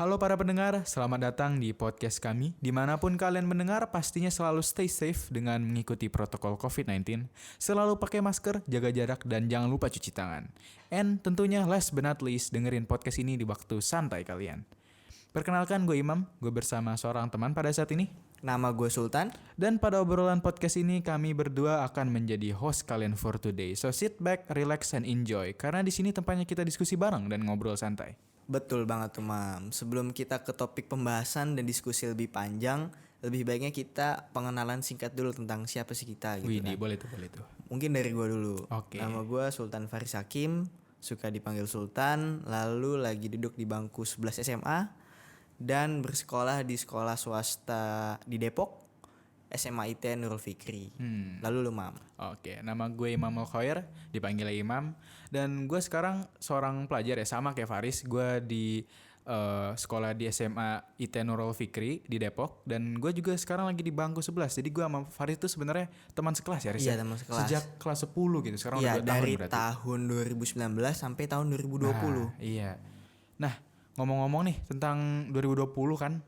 Halo para pendengar, selamat datang di podcast kami. Dimanapun kalian mendengar, pastinya selalu stay safe dengan mengikuti protokol COVID-19. Selalu pakai masker, jaga jarak, dan jangan lupa cuci tangan. And tentunya last but not least, dengerin podcast ini di waktu santai kalian. Perkenalkan, gue Imam, gue bersama seorang teman pada saat ini. Nama gue Sultan. Dan pada obrolan podcast ini, kami berdua akan menjadi host kalian for today. So sit back, relax, and enjoy. Karena di sini tempatnya kita diskusi bareng dan ngobrol santai. Betul banget tuh Mam. Sebelum kita ke topik pembahasan dan diskusi lebih panjang, lebih baiknya kita pengenalan singkat dulu tentang siapa sih kita gitu. Widih, boleh tuh. Mungkin dari gue dulu. Oke. Nama gue Sultan Faris Hakim, suka dipanggil Sultan, lalu lagi duduk di bangku 11 SMA dan bersekolah di sekolah swasta di Depok, SMA IT Nurul Fikri. Lalu lu Mam. Oke, nama gue Imam Al-Khair, dipanggil Imam. Dan gue sekarang seorang pelajar ya, sama kayak Faris. Gue di sekolah di SMA IT Nurul Fikri di Depok. Dan gue juga sekarang lagi di bangku 11. Jadi gue sama Faris itu sebenarnya teman sekelas ya, Riz? Iya, teman sekelas. Sejak kelas 10 gitu, sekarang Iya, udah 2 tahun dari berarti. tahun 2019 sampai tahun 2020. Iya. Nah, ngomong-ngomong nih tentang 2020 kan,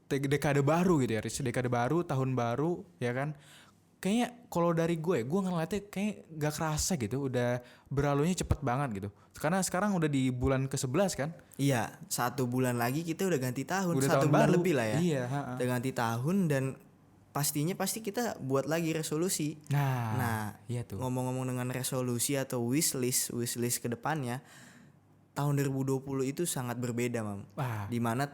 dekade baru gitu ya, Riz. Dekade baru, tahun baru, ya kan. Kayaknya kalau dari gue ngeliatnya kayak gak kerasa gitu, udah berlalunya cepet banget gitu. Karena sekarang udah di bulan ke-11 kan. Iya, 1 bulan lagi kita udah ganti tahun. Udah 1 tahun bulan baru. lebih lah ya. Iya, udah ganti tahun dan pasti kita buat lagi resolusi. Nah, iya tuh. ngomong-ngomong dengan resolusi atau wishlist ke depannya, tahun 2020 itu sangat berbeda, Mam. Wah. Dimana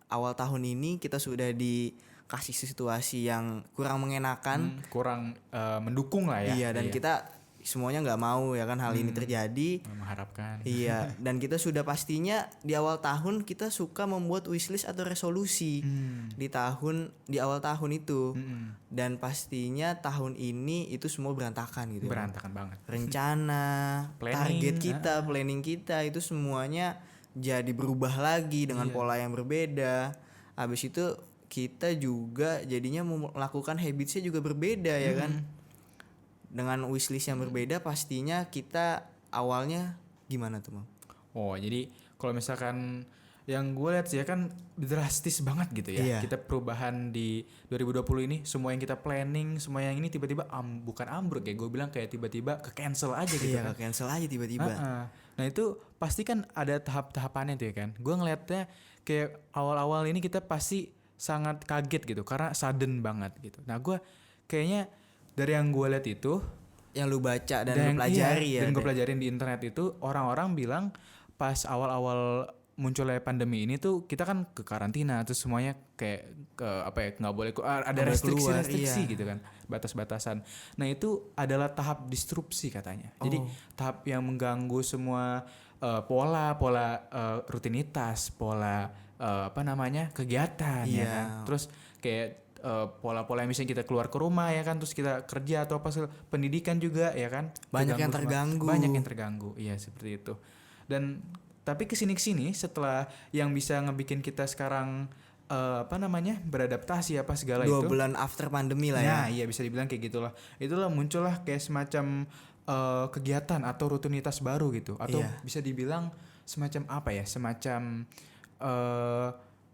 awal tahun ini kita sudah dikasih situasi yang kurang mengenakan, kurang mendukung lah ya. Iya, dan kita semuanya nggak mau ya kan hal ini terjadi. Mengharapkan. Iya, dan kita sudah pastinya di awal tahun kita suka membuat wishlist atau resolusi di awal tahun itu. Dan pastinya tahun ini itu semua berantakan gitu. Berantakan banget. Rencana, target kita, planning kita itu semuanya jadi berubah lagi dengan pola yang berbeda. Habis itu kita juga jadinya melakukan habitsnya juga berbeda ya kan. Dengan wishlist yang berbeda pastinya kita awalnya gimana tuh Mam? Oh, jadi kalau misalkan yang gue lihat sih ya kan drastis banget gitu ya. Iya. Kita perubahan di 2020 ini, semua yang kita planning, semua yang ini tiba-tiba bukan ambruk ya. Gue bilang kayak tiba-tiba ke cancel aja gitu Iya, kan. cancel aja tiba-tiba. Nah itu pasti kan ada tahap-tahapannya tuh ya kan. Gue ngelihatnya kayak awal-awal ini kita pasti sangat kaget gitu karena sudden banget gitu. Nah gue kayaknya dari yang gue lihat itu, yang lu baca dan lu pelajari dan gue pelajarin di internet itu, orang-orang bilang pas awal-awal munculnya pandemi ini tuh kita kan ke karantina, terus semuanya kayak nggak boleh ada restriksi gitu kan, batas-batasan. Nah itu adalah tahap disrupsi katanya. Jadi tahap yang mengganggu semua pola rutinitas, pola kegiatan ya kan. Terus kayak pola-pola yang misalnya kita keluar ke rumah ya kan, terus kita kerja atau pendidikan juga ya kan, banyak yang terganggu. Iya seperti itu. Dan tapi kesini setelah yang bisa ngebikin kita sekarang beradaptasi apa segala 2 itu 2 bulan after pandemi lah ya. Nah iya bisa dibilang kayak gitulah. Itulah muncullah kayak semacam kegiatan atau rutinitas baru gitu. Atau bisa dibilang semacam semacam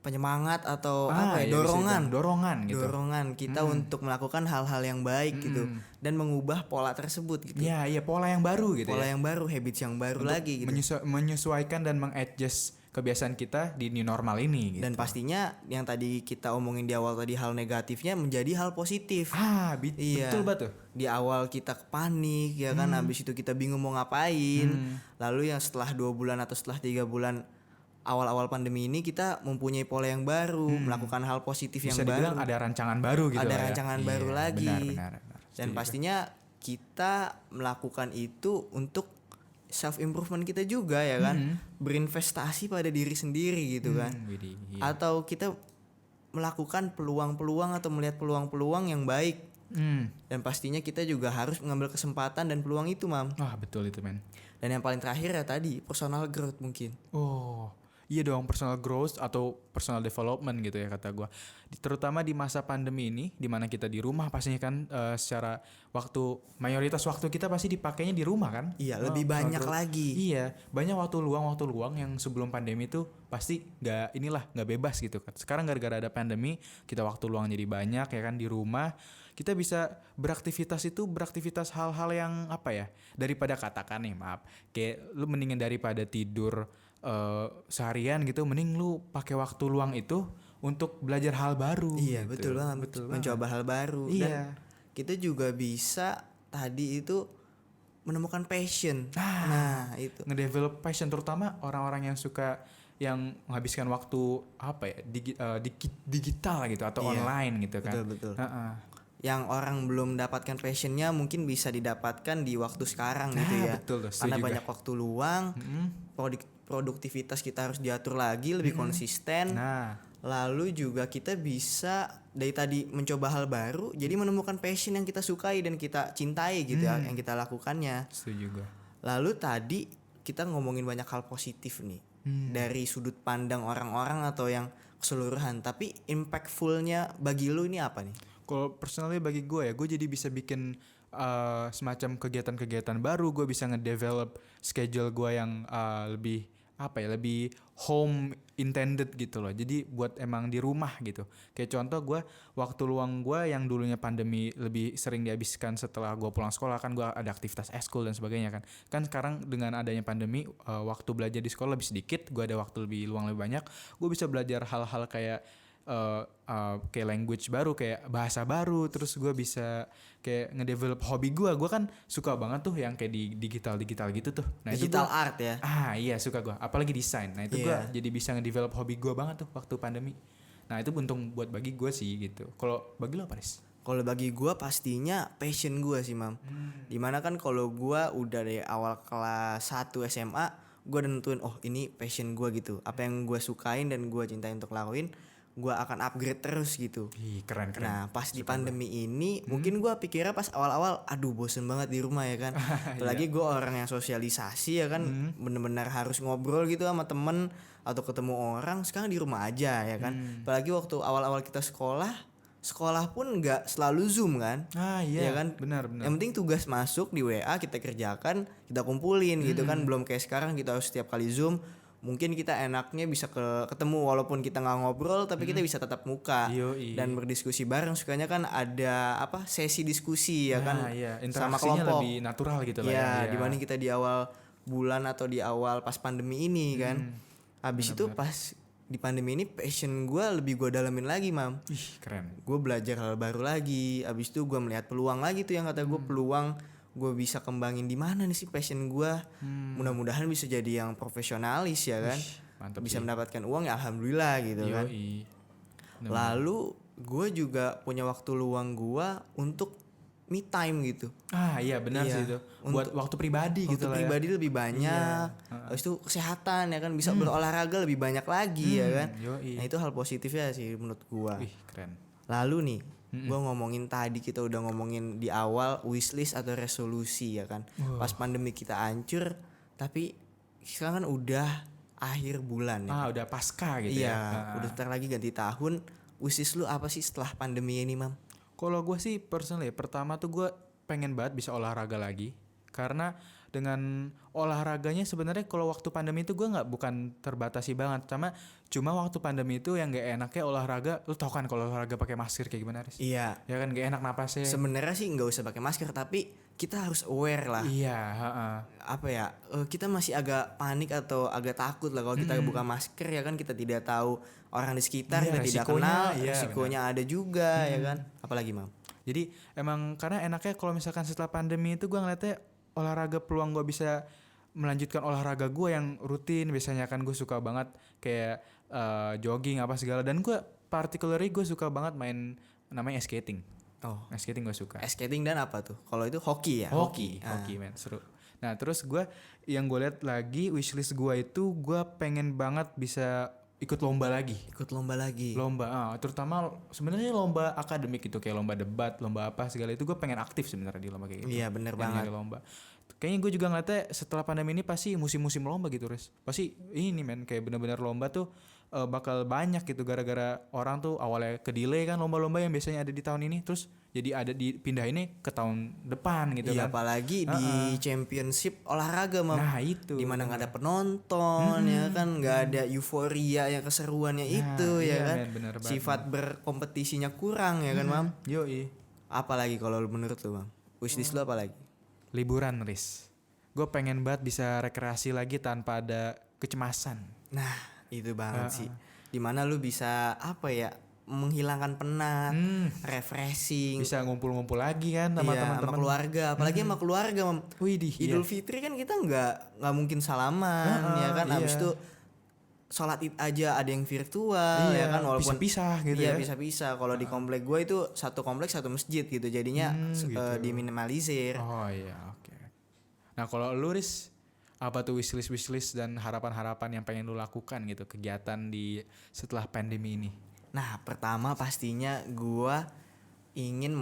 penyemangat atau dorongan kita untuk melakukan hal-hal yang baik gitu dan mengubah pola tersebut gitu. Iya pola yang baru gitu. Pola yang baru, habits yang baru untuk lagi gitu. Menyesuaikan dan mengadjust kebiasaan kita di new normal ini gitu. Dan pastinya yang tadi kita omongin di awal tadi hal negatifnya menjadi hal positif. Betul banget tuh. Di awal kita panik ya kan, habis itu kita bingung mau ngapain. Lalu yang setelah 2 bulan atau setelah 3 bulan awal-awal pandemi ini kita mempunyai pola yang baru, melakukan hal positif bisa yang baru. Bisa dibilang ada rancangan baru gitu. Ada rancangan baru lagi. Benar. Dan pastinya kita melakukan itu untuk self improvement kita juga ya kan. Berinvestasi pada diri sendiri gitu kan. Atau kita melakukan peluang-peluang atau melihat peluang-peluang yang baik. Dan pastinya kita juga harus mengambil kesempatan dan peluang itu Mam. Wah betul itu men. Dan yang paling terakhir ya tadi personal growth mungkin. Iya dong, personal growth atau personal development gitu ya kata gue. Terutama di masa pandemi ini, di mana kita di rumah pastinya kan, secara waktu, mayoritas waktu kita pasti dipakainya di rumah kan. Iya, lebih banyak lagi. Iya, banyak waktu luang yang sebelum pandemi itu pasti nggak bebas gitu kan. Sekarang gara-gara ada pandemi, kita waktu luang jadi banyak ya kan di rumah. Kita bisa beraktivitas hal-hal yang apa ya, daripada katakan nih maaf, kayak lu mendingan daripada tidur seharian gitu, mending lu pakai waktu luang itu untuk belajar hal baru. Iya, gitu. betul banget. Mencoba hal baru. Iya. Dan kita juga bisa tadi itu menemukan passion. Nah, itu. Ngedevelop passion, terutama orang-orang yang suka yang menghabiskan waktu apa ya, digital gitu atau online gitu kan. Betul. Yang orang belum dapatkan passionnya mungkin bisa didapatkan di waktu sekarang gitu ya. Betul, karena banyak waktu luang, produktivitas kita harus diatur lagi, lebih konsisten. Lalu juga kita bisa dari tadi mencoba hal baru, jadi menemukan passion yang kita sukai dan kita cintai gitu ya, yang kita lakukannya. Setuju gue. Lalu tadi kita ngomongin banyak hal positif nih, dari sudut pandang orang-orang atau yang keseluruhan. Tapi impactfulnya bagi lu ini apa nih? Kalau personally bagi gue ya, gue jadi bisa bikin semacam kegiatan-kegiatan baru. Gue bisa ngedevelop schedule gue yang lebih lebih home intended gitu loh. Jadi buat emang di rumah gitu. Kayak contoh gue, waktu luang gue yang dulunya pandemi lebih sering dihabiskan setelah gue pulang sekolah, kan gue ada aktivitas eskul dan sebagainya kan. Kan sekarang dengan adanya pandemi, waktu belajar di sekolah lebih sedikit, gue ada waktu luang lebih banyak. Gue bisa belajar hal-hal kayak kayak language baru, kayak bahasa baru. Terus gue bisa kayak ngedevelop hobi gue kan suka banget tuh yang kayak di digital gitu tuh. Nah, digital itu gua, art ya. Iya suka gue, apalagi desain. Nah itu gue jadi bisa ngedevelop hobi gue banget tuh waktu pandemi. Nah itu untung buat bagi gue sih gitu. Kalau bagi lo apa, Riz? Kalau bagi gue pastinya passion gue sih, Mam. Dimana kan kalau gue udah dari awal kelas 1 SMA, gue udah nentuin ini passion gue gitu. Apa yang gue sukain dan gue cintai untuk lakuin, gue akan upgrade terus gitu. Keren. Nah pas di pandemi ini mungkin gue pikirnya pas awal-awal aduh bosen banget di rumah ya kan. Apalagi gue orang yang sosialisasi ya kan, bener-bener harus ngobrol gitu sama temen atau ketemu orang. Sekarang di rumah aja ya kan. Apalagi waktu awal-awal kita sekolah pun nggak selalu Zoom kan. Iya ya kan, benar. Yang penting tugas masuk di WA kita kerjakan, kita kumpulin gitu kan. Belum kayak sekarang kita harus setiap kali Zoom. Mungkin kita enaknya bisa ketemu walaupun kita nggak ngobrol, tapi kita bisa tatap muka dan berdiskusi bareng. Sukanya kan ada sesi diskusi ya kan, sama kelompok lebih natural gitu lah ya. Dibanding kita di awal bulan atau di awal pas pandemi ini kan. Habis itu pas di pandemi ini passion gue lebih gue dalamin lagi, Mam. Keren. Gue belajar hal baru lagi. Habis itu gue melihat peluang lagi tuh, yang kata gue peluang gue bisa kembangin di mana nih sih passion gue. Mudah-mudahan bisa jadi yang profesionalis ya kan. Mantap bisa sih. mendapatkan uang ya alhamdulillah gitu kan. Lalu gue juga punya waktu luang gue untuk me time gitu. Iya benar sih itu. Buat waktu pribadi gitu lah. Waktu pribadi lebih banyak. Habis itu kesehatan ya kan, bisa berolahraga lebih banyak lagi ya kan. Nah itu hal positifnya sih menurut gue. Keren. Lalu nih gue ngomongin tadi, kita udah ngomongin di awal wishlist atau resolusi ya kan. Pas pandemi kita hancur, tapi sekarang kan udah akhir bulan ya. Udah pasca gitu ya. Udah ntar lagi ganti tahun. Wishlist lu apa sih setelah pandemi ini, Mam? Kalau gue sih personally, pertama tuh gue pengen banget bisa olahraga lagi. Karena dengan olahraganya sebenarnya kalau waktu pandemi itu gue bukan terbatasi banget, cuma waktu pandemi itu yang gak enaknya olahraga, lu tau kan kalau olahraga pakai masker kayak gimana, Riz? Iya. Ya kan gak enak napasnya. Sebenarnya sih nggak usah pakai masker, tapi kita harus aware lah. Iya. Apa ya? Kita masih agak panik atau agak takut lah kalau kita buka masker ya kan, kita tidak tahu orang di sekitar, kita tidak kenal, resikonya ada juga ya kan. Apalagi, Mam? Jadi emang karena enaknya kalau misalkan setelah pandemi itu gue ngeliatnya olahraga, peluang gue bisa melanjutkan olahraga gue yang rutin. Biasanya kan gue suka banget kayak jogging apa segala, dan gue particularly gue suka banget main namanya skating. Skating gue suka. Skating dan apa tuh? Kalau itu hoki ya? Hoki men, seru. Nah terus gue yang gue lihat lagi wishlist gue itu, gue pengen banget bisa ikut lomba lagi. Terutama sebenarnya lomba akademik gitu, kayak lomba debat, lomba apa segala itu gue pengen aktif sebenarnya di lomba kayak gitu. Iya benar banget. Lomba. Kayaknya gue juga ngeliatnya setelah pandemi ini pasti musim-musim lomba gitu, Riz. Pasti ini men, kayak benar-benar lomba tuh bakal banyak gitu, gara-gara orang tuh awalnya ke delay kan lomba-lomba yang biasanya ada di tahun ini, terus jadi ada dipindah ini ke tahun depan gitu Iya, kan. apalagi di championship olahraga, Nah itu. di mana nggak ada penonton, ya kan, nggak ada euforia yang keseruannya itu, ya iya, kan, men, bener banget, sifat berkompetisinya kurang, ya kan, Mam. Yoi. Apalagi kalau menurut lu, Mam, wishlist lu apa lagi? Liburan, Riz. Gue pengen banget bisa rekreasi lagi tanpa ada kecemasan. Nah, itu banget sih. Dimana lu bisa apa ya, menghilangkan penat, refreshing. Bisa ngumpul-ngumpul lagi kan sama Iya, teman-teman. sama keluarga, apalagi sama keluarga, Mam. Widih, Idul Fitri kan kita nggak mungkin salaman, ya kan. Abis itu sholat id aja ada yang virtual, ya kan, walaupun pisah-pisah gitu ya. Iya, pisah-pisah. Kalau di komplek gue itu satu komplek satu masjid gitu, jadinya Gitu. diminimalisir. Oh iya, oke. Nah kalau lu, Riz, apa tuh wishlist dan harapan-harapan yang pengen lu lakukan gitu, kegiatan di setelah pandemi ini? Nah, pertama pastinya gue ingin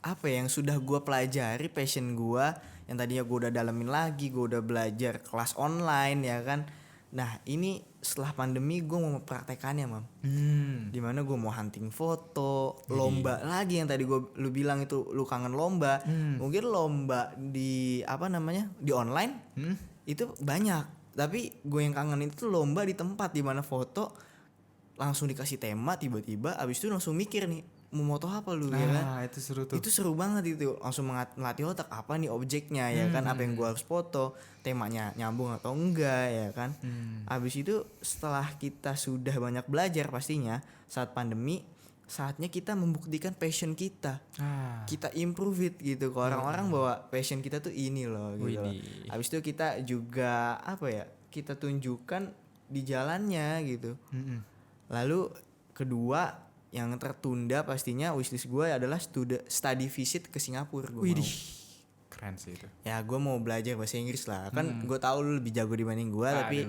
apa ya, yang sudah gue pelajari, passion gue yang tadinya gue udah dalemin lagi, gue udah belajar kelas online, ya kan. Nah, ini setelah pandemi gue mau mempraktekannya, Mam. Dimana gue mau hunting foto, lomba lagi yang tadi lu bilang itu lu kangen lomba. Mungkin lomba di apa namanya, di online itu banyak, tapi gue yang kangen itu lomba di tempat, dimana foto langsung dikasih tema, tiba-tiba abis itu langsung mikir nih mau moto apa lu, ya kan. Itu seru tuh. Itu seru banget itu, langsung melatih otak, apa nih objeknya, ya kan, apa yang gue harus foto, temanya nyambung atau enggak, ya kan. Abis itu setelah kita sudah banyak belajar pastinya saat pandemi, saatnya kita membuktikan passion kita. Kita improve it gitu ke orang-orang bahwa passion kita tuh ini loh gitu loh. Abis itu kita juga apa ya, kita tunjukkan di jalannya gitu. Lalu kedua yang tertunda pastinya wishlist gue adalah study visit ke Singapura. Widih, keren sih itu. Ya gue mau belajar bahasa Inggris lah, kan gue tahu lu lebih jago dibanding gue, tapi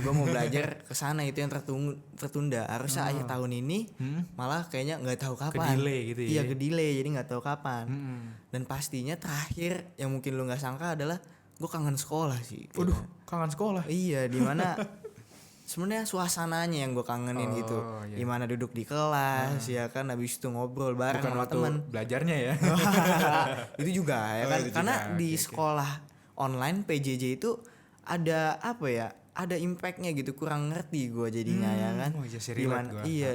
gue mau belajar ke sana, itu yang tertunda. Harusnya akhir tahun ini, malah kayaknya nggak tahu kapan. Ke-delay gitu ya. Iya, ke-delay, jadi nggak tahu kapan. Dan pastinya terakhir yang mungkin lu nggak sangka adalah gue kangen sekolah sih. Waduh, kangen sekolah. Iya, dimana sebenarnya suasananya yang gue kangenin gitu. Iya. Gimana duduk di kelas, ya kan, habis itu ngobrol bareng sama teman. Belajarnya ya. Itu juga, ya kan, itu karena juga. di sekolah online PJJ itu ada apa ya, ada impactnya gitu, kurang ngerti gue jadinya, ya kan.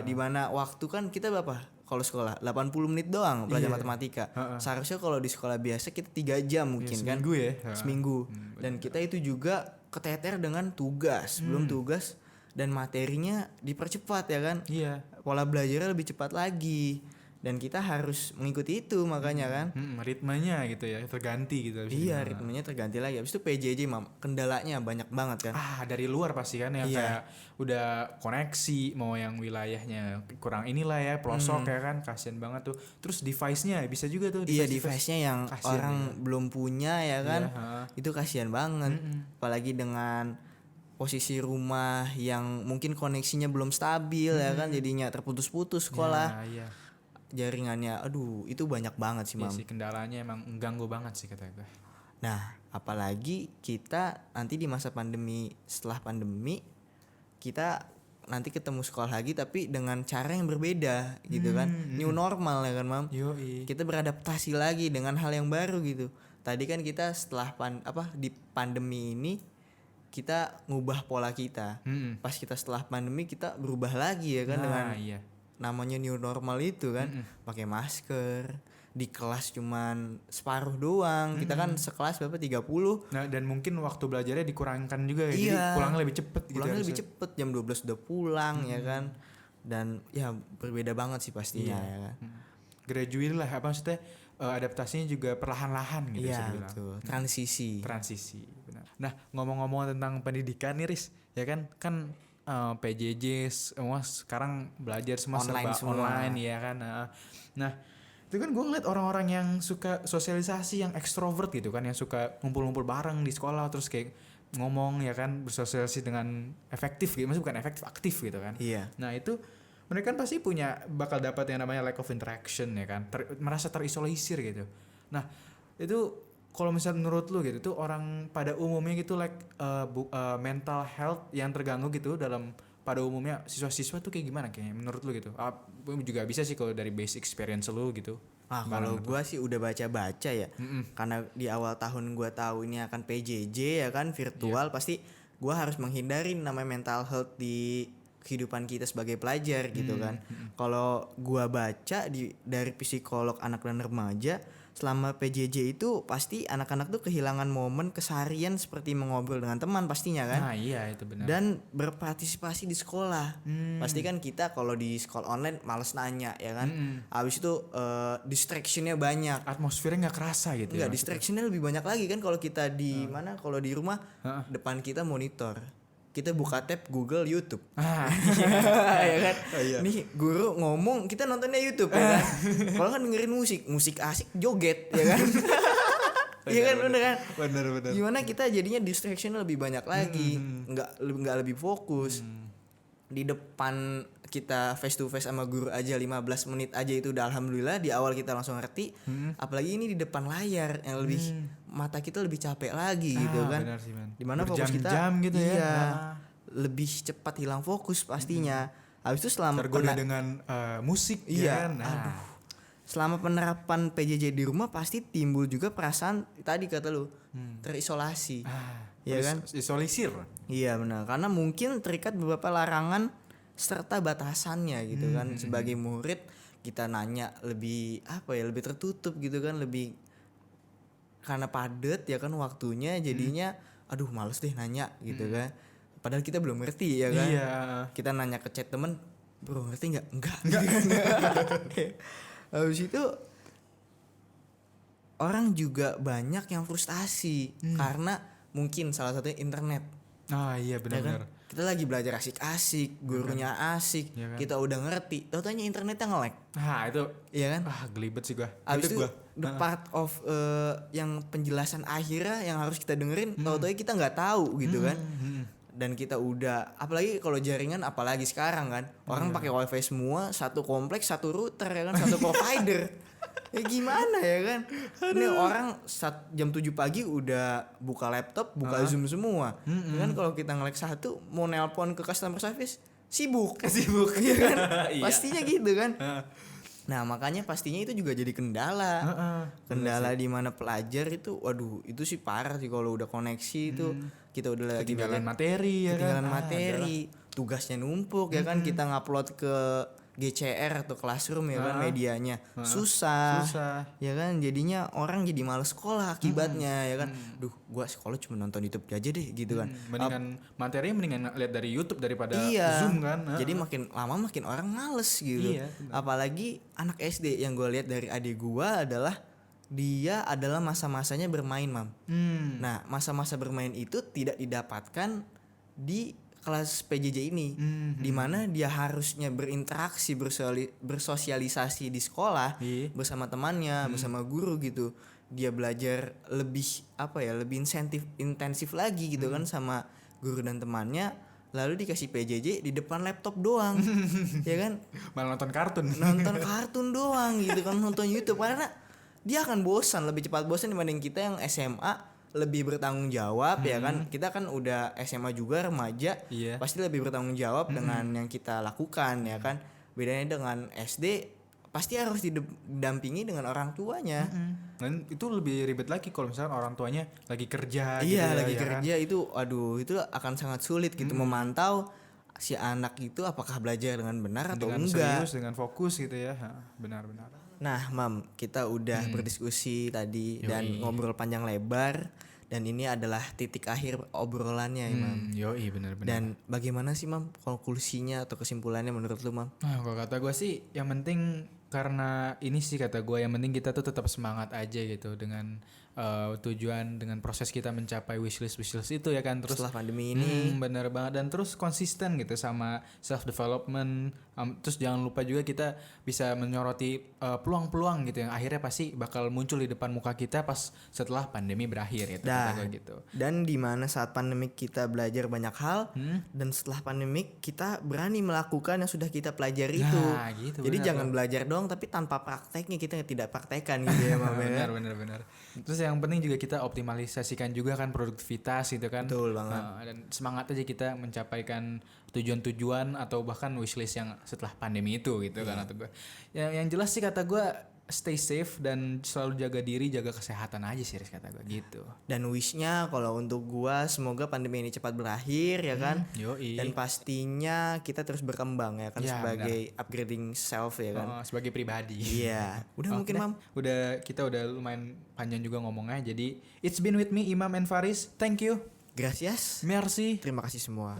Dimana waktu kan kita berapa kalau sekolah 80 menit doang belajar matematika. Seharusnya kalau di sekolah biasa kita 3 jam mungkin kan, seminggu ya. Seminggu. Dan kita itu juga keteter dengan tugas, belum tugas, dan materinya dipercepat, ya kan. Iya. Pola belajarnya lebih cepat lagi, dan kita harus mengikuti itu, makanya kan. Ritmenya gitu ya, terganti gitu. Iya, ritmenya terganti lagi. Habis itu PJJ, Mam, kendalanya banyak banget kan. Dari luar pasti kan, yang kayak udah koneksi, mau yang wilayahnya kurang inilah ya, pelosok ya kan, kasian banget tuh. Terus device-nya bisa juga tuh. Iya, device-nya yang orang belum punya, ya kan. Itu kasian banget. Apalagi dengan posisi rumah yang mungkin koneksinya belum stabil, ya kan, jadinya terputus-putus sekolah. Iya. Jaringannya, aduh, itu banyak banget sih, Mam. Iya sih, kendalanya emang mengganggu banget sih kata gue. Nah, apalagi kita nanti di masa pandemi, setelah pandemi kita nanti ketemu sekolah lagi tapi dengan cara yang berbeda gitu kan. New normal, ya kan, Mam. Yoi. Kita beradaptasi lagi dengan hal yang baru gitu. Tadi kan kita setelah di pandemi ini kita ngubah pola kita. Pas kita setelah pandemi kita berubah lagi, ya kan, dengan namanya new normal itu kan. Pakai masker, di kelas cuman separuh doang. Kita kan sekelas berapa, 30. Nah, dan mungkin waktu belajarnya dikurangkan juga ya. Jadi pulangnya lebih cepet gitu. Pulangnya lebih cepet, jam 12 udah pulang, ya kan. Dan ya berbeda banget sih pastinya, ya kan. Gradually lah, apa maksudnya, adaptasinya juga perlahan-lahan gitu. Iya, betul. Transisi, benar. Nah, ngomong-ngomong tentang pendidikan nih, Riz, ya kan PJJ semua sekarang belajar semua online online, ya kan. Nah, itu kan gue ngeliat orang-orang yang suka sosialisasi, yang ekstrovert gitu kan, yang suka ngumpul-ngumpul bareng di sekolah, terus kayak ngomong, ya kan, bersosialisasi dengan efektif gitu, maksudnya bukan efektif, aktif gitu kan. Iya. Nah, itu mereka kan pasti bakal dapat yang namanya lack of interaction, ya kan, merasa terisolisir gitu. Nah, itu kalau misalnya menurut lu gitu tuh orang pada umumnya gitu mental health yang terganggu gitu dalam pada umumnya siswa-siswa tuh kayak gimana kayaknya menurut lu gitu? Juga bisa sih kalau dari base experience lu gitu. Kalau gue sih udah baca-baca ya. Karena di awal tahun gue tahu ini akan PJJ ya kan, virtual, pasti gue harus menghindari namanya mental health di kehidupan kita sebagai pelajar gitu kan. Kalau gue baca dari psikolog anak dan remaja, selama PJJ itu pasti anak-anak tuh kehilangan momen keseharian seperti mengobrol dengan teman pastinya kan. Nah iya itu benar. Dan berpartisipasi di sekolah. Pasti kan kita kalau di sekolah online males nanya ya kan. Habis itu distractionnya banyak. Atmosfernya nggak kerasa gitu. Enggak, distractionnya lebih banyak lagi kan kalau kita di mana, kalau di rumah depan kita monitor. Kita buka tab Google, YouTube. Ya kan? Nih guru ngomong, kita nontonnya YouTube ya kan. Kalau kan dengerin musik asik joget ya kan. Iya kan, bener kan? Bener. Gimana kita jadinya distractionnya lebih banyak lagi, nggak lebih fokus. Di depan kita face to face sama guru aja 15 menit aja itu udah alhamdulillah, di awal kita langsung ngerti. Apalagi ini di depan layar yang lebih mata kita lebih capek lagi gitu kan. Benar sih, man. Dimana fokus kita gitu ya. Lebih cepat hilang fokus pastinya. Habis itu selama tergoda dengan musik ya kan. Selama penerapan PJJ di rumah pasti timbul juga perasaan tadi kata lu terisolasi. Ya kan? Isolisir. Iya benar, karena mungkin terikat beberapa larangan serta batasannya gitu kan. Sebagai murid kita nanya lebih lebih tertutup gitu kan, lebih karena padat ya kan waktunya, jadinya aduh males deh nanya gitu kan. Padahal kita belum ngerti ya kan. Iya. Kita nanya ke chat temen, bro ngerti nggak? Enggak. Habis itu orang juga banyak yang frustasi karena mungkin salah satunya internet. Iya benar-benar. Ya kan? Kita lagi belajar asik-asik, gurunya asik, ya kan? Kita udah ngerti, tau-taunya internetnya nge-lag. Itu iya kan? Gelibet sih gua. Abis itu the part of yang penjelasan akhirnya yang harus kita dengerin, tau-taunya kita nggak tahu gitu kan. Dan kita udah, apalagi kalau jaringan, apalagi sekarang kan orang pakai wifi semua, satu kompleks, satu router ya kan, satu provider. Ya gimana ya kan. Ini orang jam 7 pagi udah buka laptop, buka Zoom semua. Ya kan kalau kita nge-lag satu, mau nelpon ke customer service sibuk ya kan. Pastinya gitu kan. Nah makanya pastinya itu juga jadi kendala. Kendala di mana pelajar itu, waduh itu sih parah sih kalau udah koneksi itu kita udah lagi ketinggalan materi ya kan. Materi, tugasnya numpuk ya kan, kita ngupload ke GCR atau Classroom ya kan medianya susah ya kan, jadinya orang jadi malas sekolah akibatnya ya kan. Duh gua sekolah cuma nonton YouTube aja deh gitu kan. Mendingan lihat dari YouTube daripada Zoom kan. Jadi makin lama makin orang males gitu. Apalagi anak SD yang gue lihat dari adik gua adalah dia adalah masa-masanya bermain, Mam. Nah, masa-masa bermain itu tidak didapatkan di kelas PJJ ini, di mana dia harusnya berinteraksi, bersosialisasi di sekolah bersama temannya, bersama guru gitu. Dia belajar lebih lebih intensif lagi gitu kan sama guru dan temannya. Lalu dikasih PJJ di depan laptop doang. Ya kan? Malah nonton kartun doang gitu kan, nonton YouTube, karena dia akan bosan, lebih cepat bosan dibanding kita yang SMA lebih bertanggung jawab ya kan. Kita kan udah SMA juga remaja, pasti lebih bertanggung jawab dengan yang kita lakukan ya kan. Bedanya dengan SD pasti harus didampingi dengan orang tuanya. Dan itu lebih ribet lagi kalau misalkan orang tuanya lagi kerja lagi kerja kan? Itu itu akan sangat sulit gitu memantau si anak itu apakah belajar dengan benar atau dengan enggak, serius, dengan fokus gitu ya. Benar-benar. Nah, Mam, kita udah berdiskusi tadi dan ngobrol panjang lebar, dan ini adalah titik akhir obrolannya, Mam. Benar-benar. Dan bagaimana sih, Mam, konklusinya atau kesimpulannya menurut lu, Mam? Kalau kata gue sih, yang penting karena ini sih kata gue, yang penting kita tuh tetap semangat aja gitu dengan tujuan, dengan proses kita mencapai wishlist itu ya kan. Terus setelah pandemi ini bener banget, dan terus konsisten gitu sama self development, Terus jangan lupa juga kita bisa menyoroti peluang-peluang gitu yang akhirnya pasti bakal muncul di depan muka kita pas setelah pandemi berakhir gitu. Dan di mana saat pandemik kita belajar banyak hal, dan setelah pandemik kita berani melakukan yang sudah kita pelajari itu. Gitu, jadi jangan belajar doang tapi tanpa prakteknya kita tidak praktekkan gitu ya Mam. Benar. Terus yang penting juga kita optimalisasikan juga kan produktivitas gitu kan. Betul banget. Dan semangat aja kita mencapaikan tujuan-tujuan atau bahkan wishlist yang setelah pandemi itu gitu kan atau gue. Yang jelas sih kata gue stay safe dan selalu jaga diri, jaga kesehatan aja sih kata gue gitu. Dan wishnya kalau untuk gue semoga pandemi ini cepat berakhir ya kan. Dan pastinya kita terus berkembang ya kan sebagai upgrading self ya kan. Sebagai pribadi. Iya. Udah mungkin Mam. Kita udah lumayan panjang juga ngomongnya. Jadi it's been with me Imam and Faris. Thank you. Gracias. Merci. Terima kasih semua.